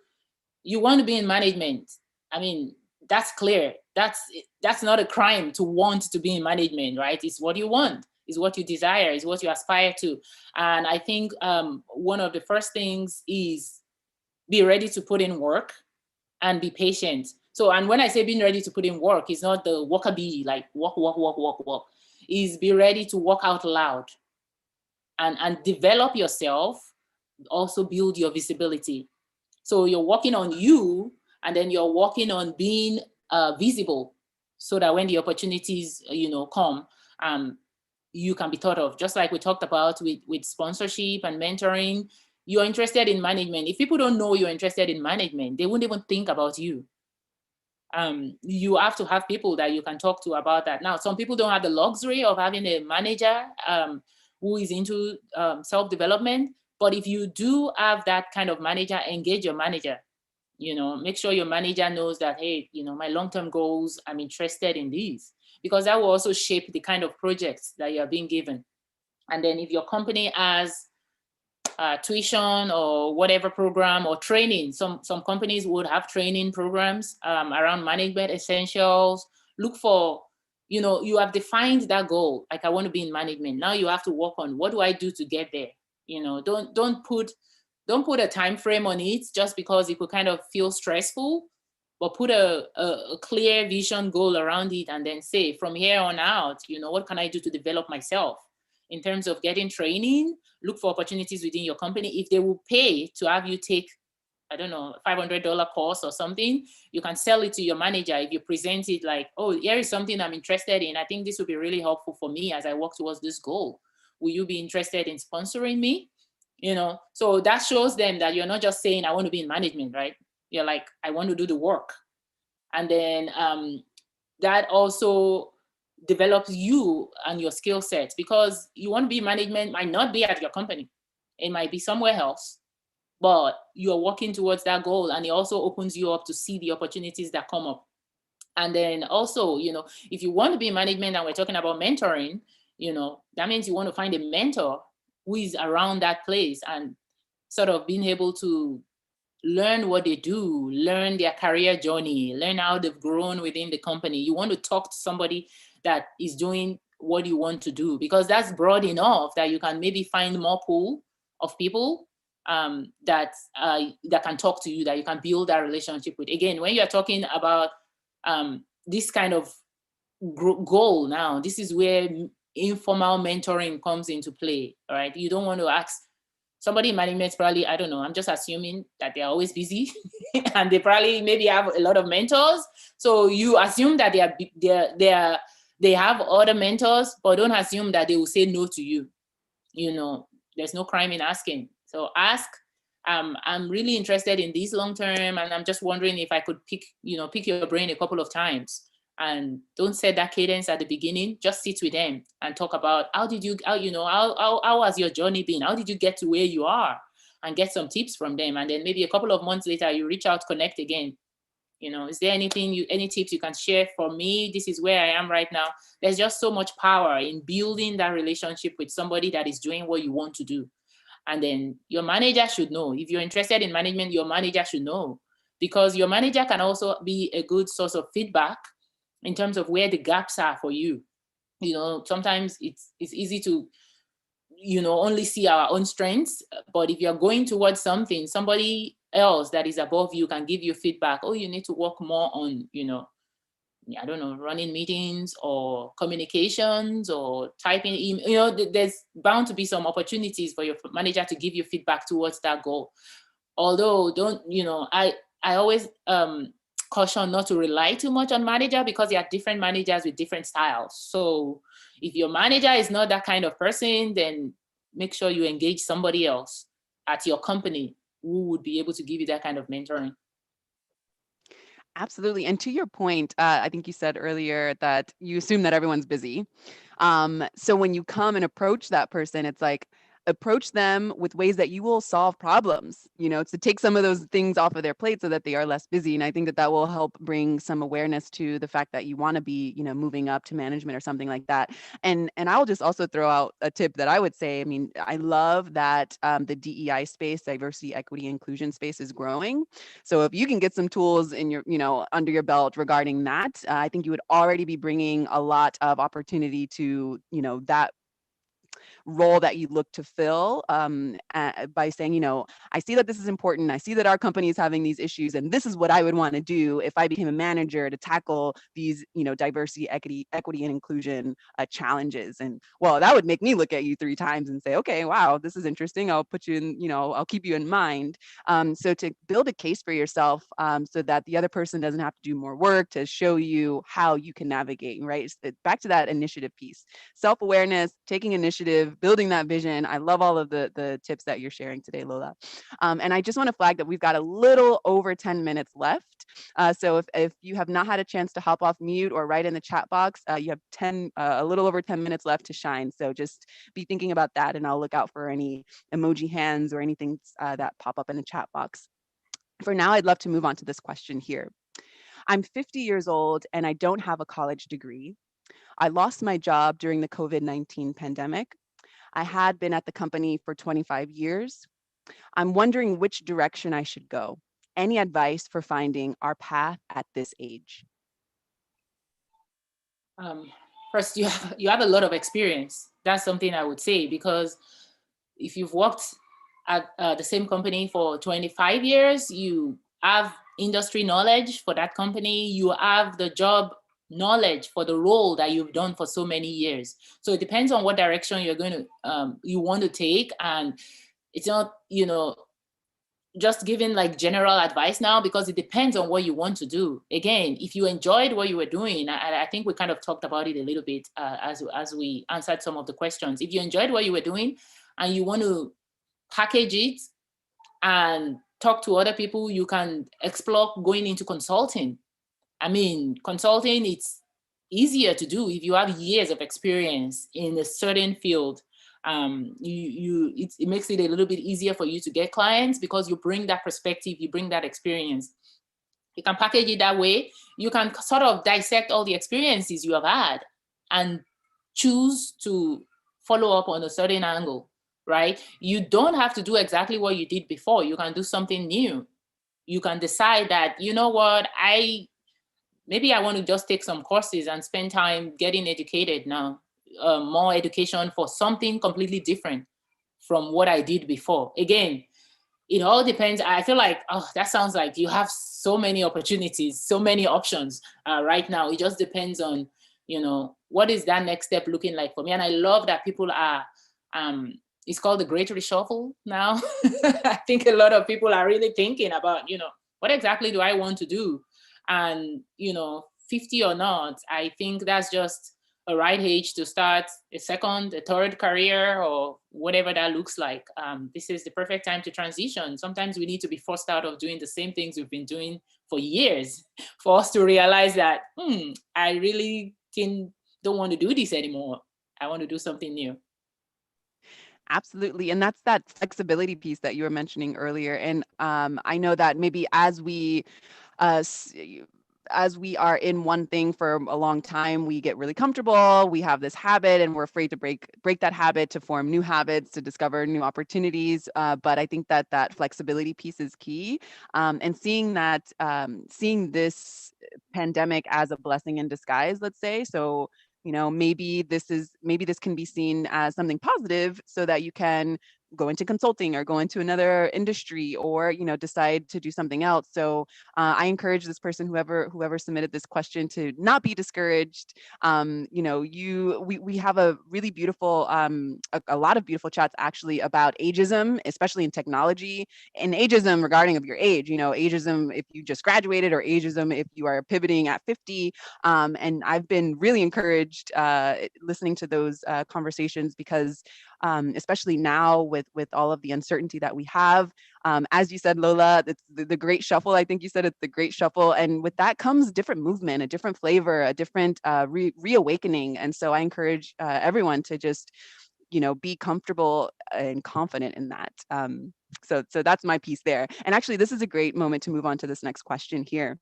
you want to be in management. I mean, that's clear. That's not a crime to want to be in management, right? It's what you want, it's what you desire, it's what you aspire to. And I think one of the first things is be ready to put in work and be patient. So, and when I say being ready to put in work, it's not the worker bee, like work, work, work, work, work. Is be ready to work out loud and develop yourself, also build your visibility. So you're working on you, and then you're working on being visible, so that when the opportunities, come, you can be thought of. Just like we talked about with sponsorship and mentoring, you're interested in management. If people don't know you're interested in management, they wouldn't even think about you. You have to have people that you can talk to about that. Now, some people don't have the luxury of having a manager who is into self-development. But if you do have that kind of manager, engage your manager. Make sure your manager knows that, hey, my long-term goals, I'm interested in these, because that will also shape the kind of projects that you're being given. And then if your company has tuition or whatever program or training, some companies would have training programs around management essentials. Look for, you have defined that goal. Like, I want to be in management. Now you have to work on, what do I do to get there? Don't put a time frame on it, just because it could kind of feel stressful, but put a clear vision goal around it, and then say, from here on out, what can I do to develop myself in terms of getting training? Look for opportunities within your company. If they will pay to have you take, I don't know, $500 course or something, you can sell it to your manager. If you present it like, oh, here is something I'm interested in. I think this would be really helpful for me as I work towards this goal. Will you be interested in sponsoring me? So that shows them that you're not just saying, I want to be in management, right? You're like, I want to do the work. And then that also develops you and your skill set, because you want to be management might not be at your company. It might be somewhere else, but you're working towards that goal, and it also opens you up to see the opportunities that come up. And then also, if you want to be in management, and we're talking about mentoring, that means you want to find a mentor who is around that place, and sort of being able to learn what they do, learn their career journey, learn how they've grown within the company. You want to talk to somebody that is doing what you want to do, because that's broad enough that you can maybe find more pool of people that can talk to you, that you can build that relationship with. Again, when you're talking about this kind of goal, now this is where informal mentoring comes into play. All right, you don't want to ask somebody in management, probably, I don't know, I'm just assuming that they're always busy and they probably maybe have a lot of mentors. So you assume that they have other mentors, but don't assume that they will say no to you. There's no crime in asking. So ask, I'm really interested in this long term, and I'm just wondering if I could pick your brain a couple of times. And don't set that cadence at the beginning. Just sit with them and talk about how has your journey been? How did you get to where you are? And get some tips from them. And then maybe a couple of months later, you reach out, connect again. Is there any tips you can share for me? This is where I am right now. There's just so much power in building that relationship with somebody that is doing what you want to do. And then your manager should know. If you're interested in management, your manager should know, because your manager can also be a good source of feedback in terms of where the gaps are for you. Sometimes it's easy to, only see our own strengths, but if you're going towards something, somebody else that is above you can give you feedback. Oh, you need to work more on, I don't know, running meetings or communications or typing email. There's bound to be some opportunities for your manager to give you feedback towards that goal. Although I always caution not to rely too much on manager, because there are different managers with different styles. So if your manager is not that kind of person, then make sure you engage somebody else at your company who would be able to give you that kind of mentoring. Absolutely. And to your point, I think you said earlier that you assume that everyone's busy. So when you come and approach that person, it's like, approach them with ways that you will solve problems, to take some of those things off of their plate so that they are less busy. And I think that that will help bring some awareness to the fact that you want to be, moving up to management or something like that. And I'll just also throw out a tip that I would say. I mean, I love that the DEI space, diversity, equity, inclusion space, is growing. So if you can get some tools in your, under your belt regarding that, I think you would already be bringing a lot of opportunity to, that role that you look to fill, by saying, I see that this is important. I see that our company is having these issues, and this is what I would want to do if I became a manager to tackle these, diversity, equity, and inclusion challenges. And well, that would make me look at you 3 times and say, okay, wow, this is interesting. I'll put you in, I'll keep you in mind. So to build a case for yourself, so that the other person doesn't have to do more work to show you how you can navigate, right? It's back to that initiative piece, self-awareness, taking initiative, building that vision. I love all of the tips that you're sharing today, Lola. And I just want to flag that we've got a little over 10 minutes left. So if you have not had a chance to hop off mute or write in the chat box, you have a little over 10 minutes left to shine. So just be thinking about that, and I'll look out for any emoji hands or anything that pop up in the chat box. For now, I'd love to move on to this question here. I'm 50 years old and I don't have a college degree. I lost my job during the COVID-19 pandemic. I had been at the company for 25 years. I'm wondering which direction I should go. Any advice for finding our path at this age? First, you have a lot of experience. That's something I would say, because if you've worked at the same company for 25 years, you have industry knowledge for that company. You have the job knowledge for the role that you've done for so many years. So it depends on what direction you're going to you want to take, and it's not just giving like general advice now, because it depends on what you want to do. Again, if you enjoyed what you were doing, I think we kind of talked about it a little bit as we answered some of the questions. If you enjoyed what you were doing and you want to package it and talk to other people, you can explore going into consulting. I mean, consulting, it's easier to do if you have years of experience in a certain field. It makes it a little bit easier for you to get clients, because you bring that perspective, you bring that experience. You can package it that way. You can sort of dissect all the experiences you have had and choose to follow up on a certain angle, right? You don't have to do exactly what you did before. You can do something new. You can decide that, you know what, maybe I want to just take some courses and spend time getting educated now, more education for something completely different from what I did before. Again, it all depends. I feel like, oh, that sounds like you have so many opportunities, so many options right now. It just depends on, what is that next step looking like for me? And I love that people are, it's called the Great Reshuffle now. I think a lot of people are really thinking about, what exactly do I want to do? And, 50 or not, I think that's just a right age to start a second, a third career, or whatever that looks like. This is the perfect time to transition. Sometimes we need to be forced out of doing the same things we've been doing for years for us to realize that, I really don't want to do this anymore. I want to do something new. Absolutely. And that's that flexibility piece that you were mentioning earlier. And I know that maybe uh, as we are in one thing for a long time, we get really comfortable. We have this habit, and we're afraid to break that habit, to form new habits, to discover new opportunities. But I think that flexibility piece is key, and seeing this pandemic as a blessing in disguise, let's say. So maybe this can be seen as something positive, so that you can go into consulting or go into another industry, or, decide to do something else. So I encourage this person, whoever submitted this question, to not be discouraged. We have a really beautiful, a lot of beautiful chats actually about ageism, especially in technology, and ageism regarding of your age, ageism if you just graduated, or ageism if you are pivoting at 50. And I've been really encouraged listening to those conversations, because especially now with all of the uncertainty that we have, as you said, Lola, it's the great shuffle. I think you said it's the great shuffle. And with that comes different movement, a different flavor, a different reawakening. And so I encourage everyone to just, be comfortable and confident in that. So that's my piece there. And actually, this is a great moment to move on to this next question here.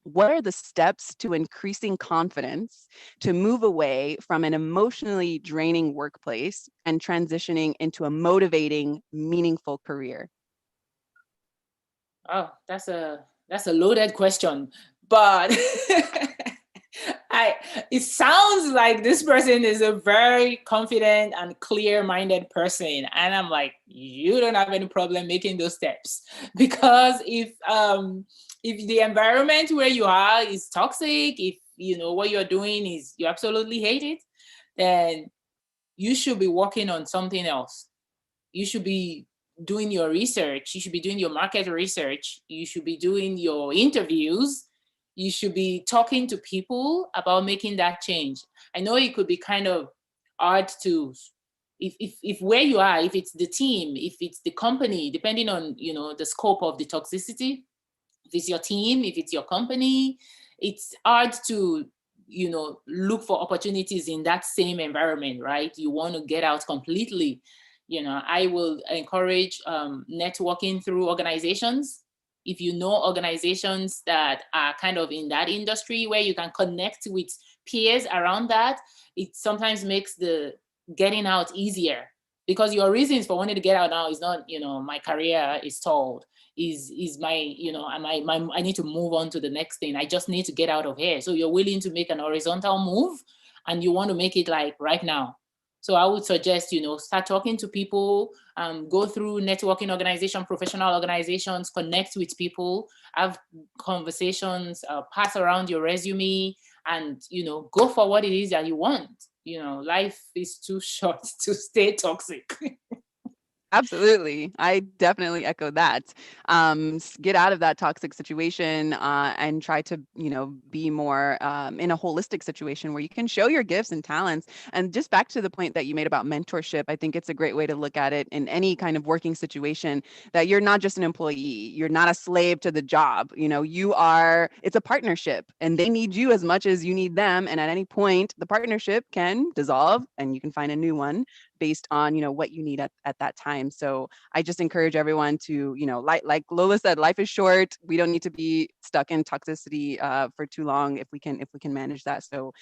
What are the steps to increasing confidence to move away from an emotionally draining workplace and transitioning into a motivating, meaningful career? Oh, that's a loaded question, but it sounds like this person is a very confident and clear-minded person, and I'm like, you don't have any problem making those steps, because if the environment where you are is toxic, if what you're doing is you absolutely hate it, then you should be working on something else. You should be doing your research. You should be doing your market research. You should be doing your interviews. You should be talking to people about making that change. I know it could be kind of hard to, if where you are, if it's the team, if it's the company, depending on, the scope of the toxicity, if it's your team, if it's your company, it's hard to, look for opportunities in that same environment, right? You want to get out completely. I will encourage networking through organizations. If you know organizations that are kind of in that industry where you can connect with peers around that, it sometimes makes the getting out easier, because your reasons for wanting to get out now is not, my career is stalled, is my, I need to move on to the next thing. I just need to get out of here. So you're willing to make an horizontal move, and you want to make it like right now. So I would suggest, start talking to people, go through networking organization, professional organizations, connect with people, have conversations, pass around your resume, and, go for what it is that you want. Life is too short to stay toxic. Absolutely. I definitely echo that. Get out of that toxic situation and try to, be more in a holistic situation where you can show your gifts and talents. And just back to the point that you made about mentorship, I think it's a great way to look at it in any kind of working situation, that you're not just an employee. You're not a slave to the job. It's a partnership, and they need you as much as you need them. And at any point, the partnership can dissolve and you can find a new one based on, what you need at that time. So I just encourage everyone to, like Lola said, life is short. We don't need to be stuck in toxicity for too long if we can manage that. So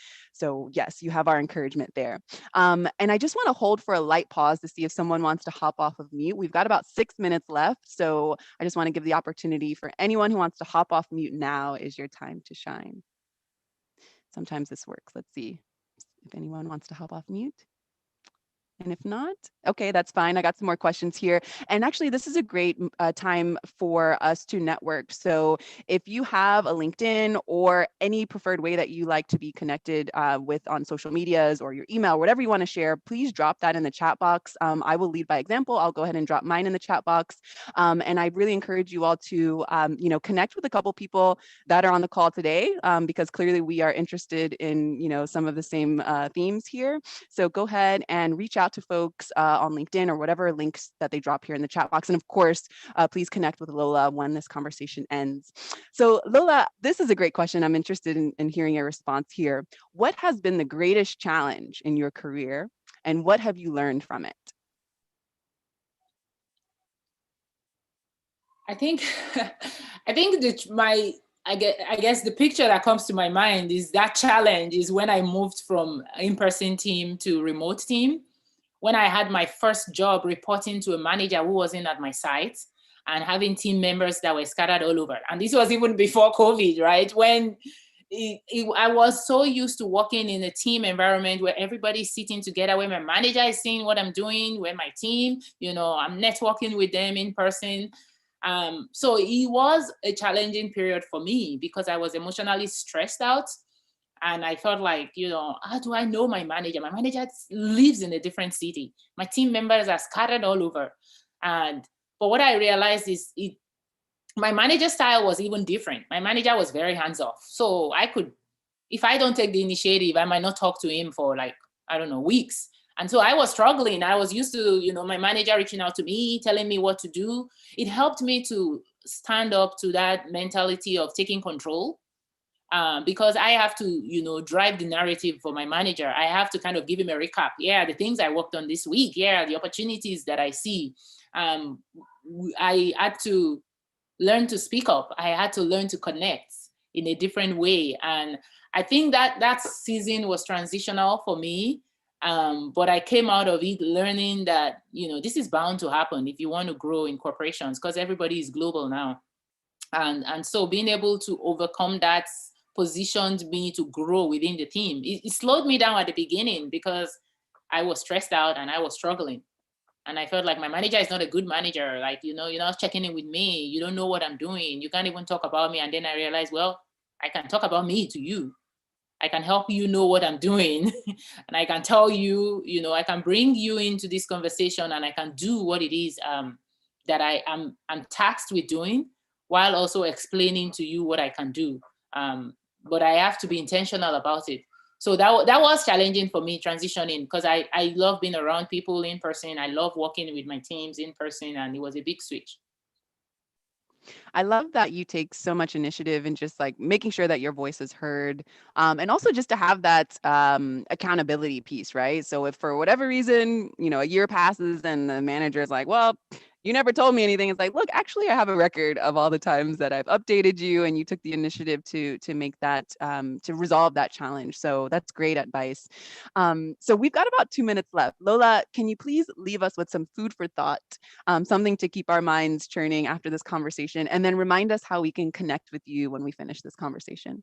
yes, you have our encouragement there. And I just want to hold for a light pause to see if someone wants to hop off of mute. We've got about 6 minutes left. So I just want to give the opportunity for anyone who wants to hop off mute. Now is your time to shine. Sometimes this works. Let's see if anyone wants to hop off mute. And if not, okay, that's fine. I got some more questions here. And actually, this is a great time for us to network. So if you have a LinkedIn or any preferred way that you like to be connected with on social medias, or your email, whatever you want to share, please drop that in the chat box. I will lead by example. I'll go ahead and drop mine in the chat box. And I really encourage you all to, connect with a couple people that are on the call today, because clearly we are interested in, some of the same themes here. So go ahead and reach out to folks on LinkedIn or whatever links that they drop here in the chat box. And of course, please connect with Lola when this conversation ends. So Lola, this is a great question. I'm interested in hearing your response here. What has been the greatest challenge in your career, and what have you learned from it? I think that I guess the picture that comes to my mind is that challenge is when I moved from in-person team to remote team. When I had my first job reporting to a manager who wasn't at my site, and having team members that were scattered all over. And this was even before COVID, right? When I was so used to working in a team environment where everybody's sitting together, where my manager is seeing what I'm doing, where my team, I'm networking with them in person. So it was a challenging period for me because I was emotionally stressed out. And I felt like, how do I know my manager? My manager lives in a different city. My team members are scattered all over. But what I realized is my manager style was even different. My manager was very hands-off. So if I don't take the initiative, I might not talk to him for weeks. And so I was struggling. I was used to, my manager reaching out to me, telling me what to do. It helped me to stand up to that mentality of taking control. Because I have to, drive the narrative for my manager. I have to kind of give him a recap. Yeah, the things I worked on this week. Yeah, the opportunities that I see. I had to learn to speak up. I had to learn to connect in a different way. And I think that season was transitional for me. But I came out of it learning that, this is bound to happen if you want to grow in corporations, because everybody is global now. And so being able to overcome that positioned me to grow within the team. It slowed me down at the beginning because I was stressed out and I was struggling. And I felt like my manager is not a good manager. Like, you're not checking in with me. You don't know what I'm doing. You can't even talk about me. And then I realized, well, I can talk about me to you. I can help you know what I'm doing. And I can tell you, I can bring you into this conversation and I can do what it is that I'm tasked with doing, while also explaining to you what I can do. But I have to be intentional about it. So that was challenging for me, transitioning, because I love being around people in person. I love working with my teams in person, and it was a big switch. I love that you take so much initiative in just like making sure that your voice is heard, and also just to have that accountability piece, right? So if for whatever reason, a year passes and the manager is like, well, you never told me anything. It's like, look, actually, I have a record of all the times that I've updated you, and you took the initiative to make that to resolve that challenge. So that's great advice. So we've got about 2 minutes left. Lola, can you please leave us with some food for thought, something to keep our minds churning after this conversation, and then remind us how we can connect with you when we finish this conversation.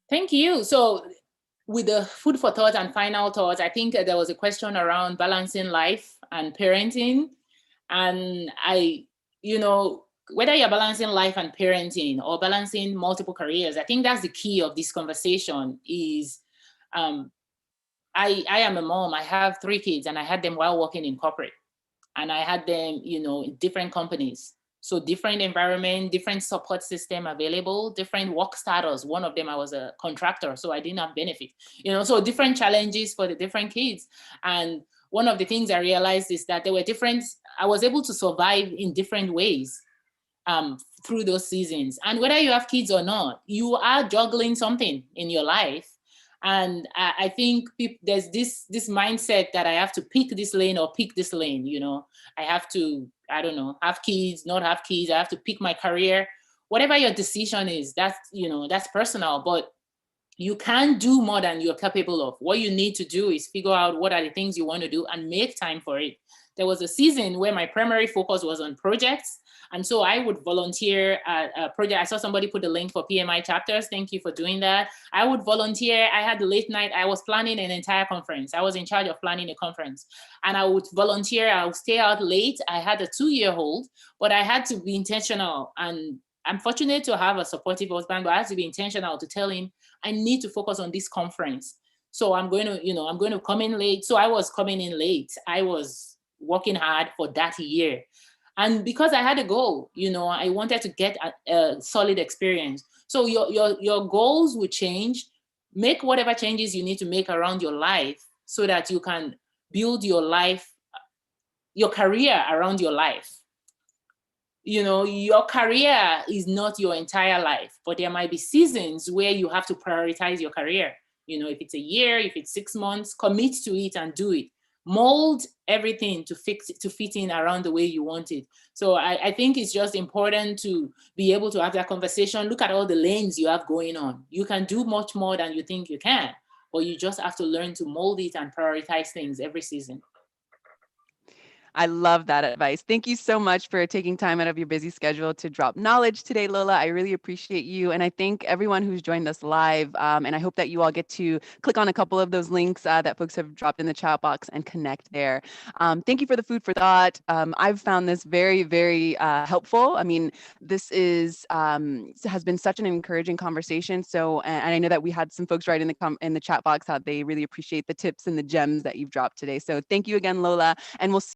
Thank you. So with the food for thought and final thoughts, I think there was a question around balancing life and parenting. And whether you're balancing life and parenting or balancing multiple careers, I think that's the key of this conversation is, I am a mom. I have 3 kids and I had them while working in corporate, and I had them, in different companies. So different environment, different support system available, different work status. One of them, I was a contractor, so I didn't have benefit, so different challenges for the different kids. And one of the things I realized is that there were I was able to survive in different ways through those seasons. And whether you have kids or not, you are juggling something in your life. And I think there's this mindset that I have to pick this lane or pick this lane, I have to, have kids, not have kids. I have to pick my career. Whatever your decision is, that's personal, but you can't do more than you're capable of. What you need to do is figure out what are the things you want to do and make time for it. There was a season where my primary focus was on projects. And so I would volunteer at a project. I saw somebody put the link for PMI chapters. Thank you for doing that. I would volunteer. I had the late night. I was planning an entire conference. I was in charge of planning a conference. And I would volunteer. I would stay out late. I had a 2-year-old, but I had to be intentional. And I'm fortunate to have a supportive husband, but I had to be intentional to tell him, I need to focus on this conference. So I'm going to come in late. So I was coming in late. I was working hard for that year. And because I had a goal, I wanted to get a solid experience. So your goals will change. Make whatever changes you need to make around your life so that you can build your life, your career around your life. Your career is not your entire life, but there might be seasons where you have to prioritize your career. If it's a year, if it's 6 months, commit to it and do it. Mold everything to fit in around the way you want it. So I think it's just important to be able to have that conversation. Look at all the lanes you have going on. You can do much more than you think you can, but you just have to learn to mold it and prioritize things every season. I love that advice. Thank you so much for taking time out of your busy schedule to drop knowledge today, Lola. I really appreciate you. And I thank everyone who's joined us live. And I hope that you all get to click on a couple of those links that folks have dropped in the chat box and connect there. Thank you for the food for thought. I've found this very, very helpful. I mean, this has been such an encouraging conversation. So, and I know that we had some folks write in the chat box how they really appreciate the tips and the gems that you've dropped today. So thank you again, Lola. And we'll